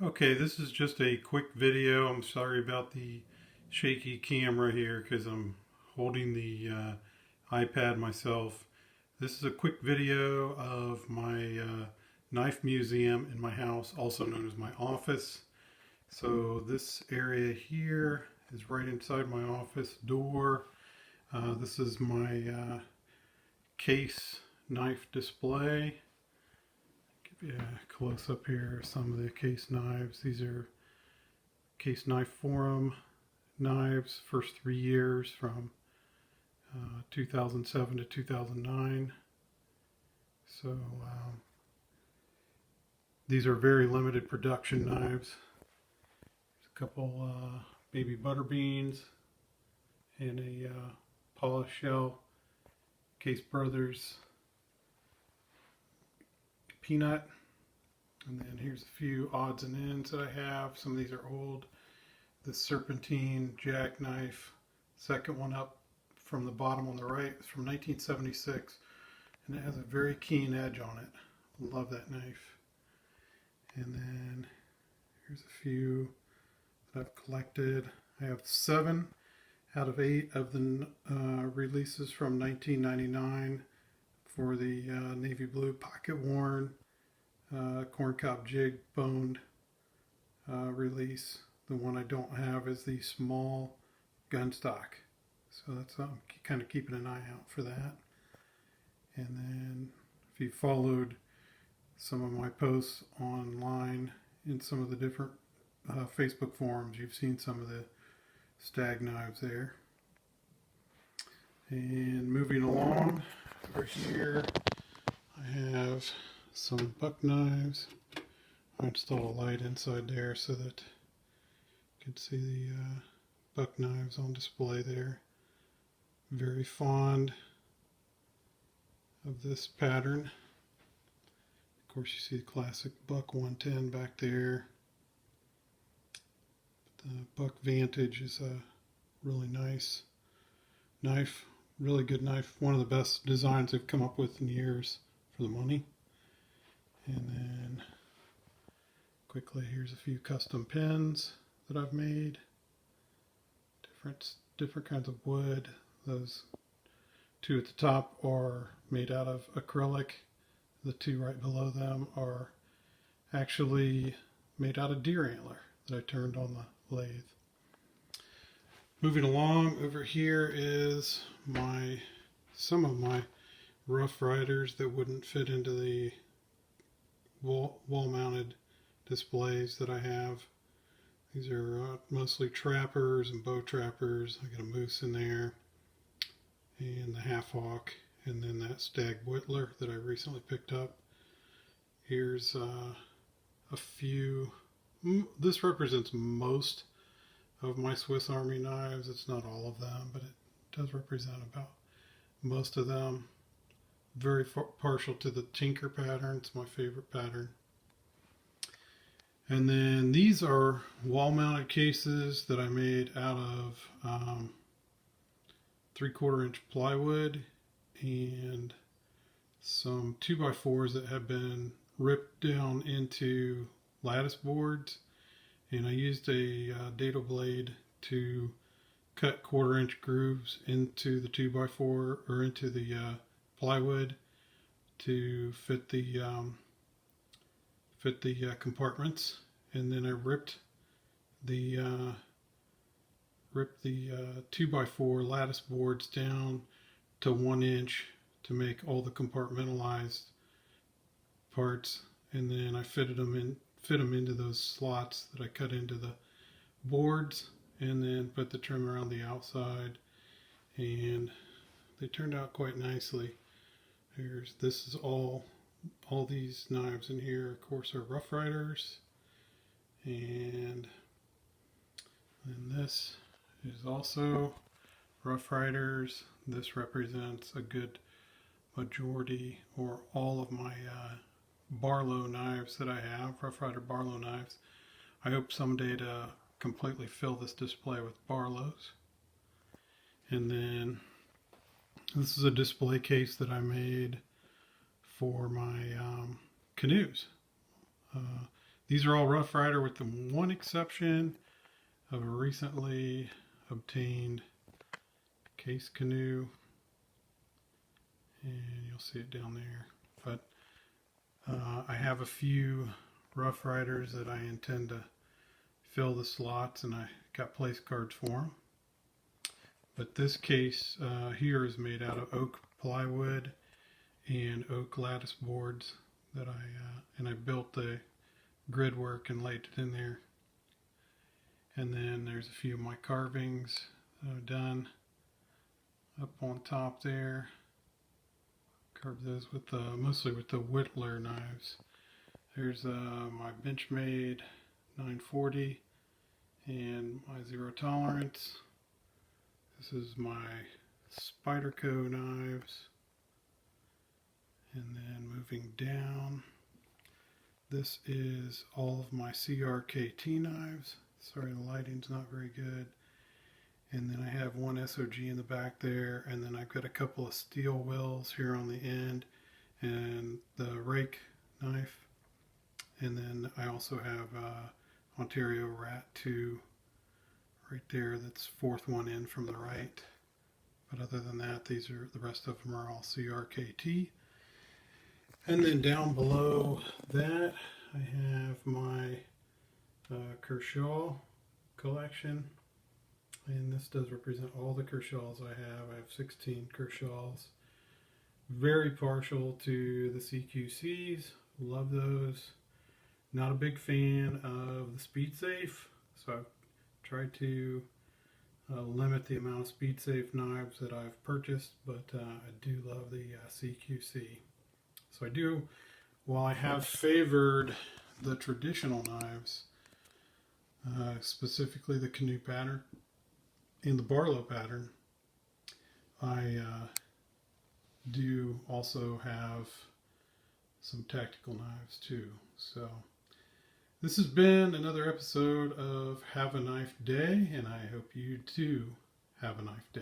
Okay, this is just a quick video. I'm sorry about the shaky camera here because I'm holding the iPad myself. This is a quick video of my knife museum in my house, also known as my office. So this area here is right inside my office door. This is my case knife display. Give you a close up here of some of the case knives. These are Case Knife Forum knives, first 3 years from 2007 to 2009. So these are very limited production knives. There's a couple baby butter beans and a polished shell Case Brothers peanut. And then here's a few odds and ends that I have. Some of these are old. The Serpentine jackknife, second one up from the bottom on the right, is from 1976, and it has a very keen edge on it. Love that knife. And then here's a few that I've collected. I have 7 out of 8 of the releases from 1999 for the navy blue pocket worn corncob jig boned release. The one I don't have is the small gun stock. So that's I'm kind of keeping an eye out for that. And then if you followed some of my posts online in some of the different Facebook forums, you've seen some of the stag knives there. And moving along, over here I have some buck knives. I installed a light inside there so that you can see the buck knives on display there. Very fond of this pattern. Of course, you see the classic Buck 110 back there. The Buck Vantage is a really nice knife, really good knife. One of the best designs they've come up with in years for the money. And then quickly, here's a few custom pins that I've made. Different kinds of wood. Those 2 at the top are made out of acrylic. The 2 right below them are actually made out of deer antler that I turned on the lathe. Moving along, over here is some of my Rough Riders that wouldn't fit into the wall-mounted displays that I have. These are mostly trappers and bow trappers. I got a moose in there, and the half hawk, and then that stag whittler that I recently picked up. Here's a few. This represents most of my Swiss Army knives. It's not all of them, but it does represent about most of them. Very partial to the Tinker pattern. It's my favorite pattern. And then these are wall-mounted cases that I made out of 3/4 inch plywood and some 2x4s that have been ripped down into lattice boards. And I used a dado blade to cut 1/4 inch grooves into the 2x4 or into the plywood to fit the compartments, and then I ripped the 2x4 lattice boards down to 1 inch to make all the compartmentalized parts, and then I fit them into those slots that I cut into the boards, and then put the trim around the outside, and they turned out quite nicely. This is all these knives in here, of course, are Rough Riders, and this is also Rough Riders. This represents a good majority or all of my Barlow knives that I have, Rough Rider Barlow knives. I hope someday to completely fill this display with Barlows. And then this is a display case that I made for my canoes. These are all Rough Rider with the one exception of a recently obtained case canoe. And you'll see it down there. But I have a few Rough Riders that I intend to fill the slots, and I got place cards for them. But this case here is made out of oak plywood and oak lattice boards that I built the grid work and laid it in there. And then there's a few of my carvings that I've done up on top there. Carved those with mostly with the Whittler knives. There's my Benchmade 940 and my Zero Tolerance. This is my Spyderco knives. And then moving down, this is all of my CRKT knives. Sorry, the lighting's not very good. And then I have one SOG in the back there, and then I've got a couple of steel wheels here on the end, and the rake knife. And then I also have Ontario Rat 2 right there. That's fourth one in from the right. But other than that, the rest of them are all CRKT. And then down below that, I have my Kershaw collection. And this does represent all the Kershaws I have. I have 16 Kershaws. Very partial to the CQCs. Love those. Not a big fan of the Speed Safe, so I've tried to limit the amount of Speed Safe knives that I've purchased, but I do love the CQC. So I do, while I have favored the traditional knives, specifically the canoe pattern and the Barlow pattern, I do also have some tactical knives too. So this has been another episode of Have a Knife Day, and I hope you too have a knife day.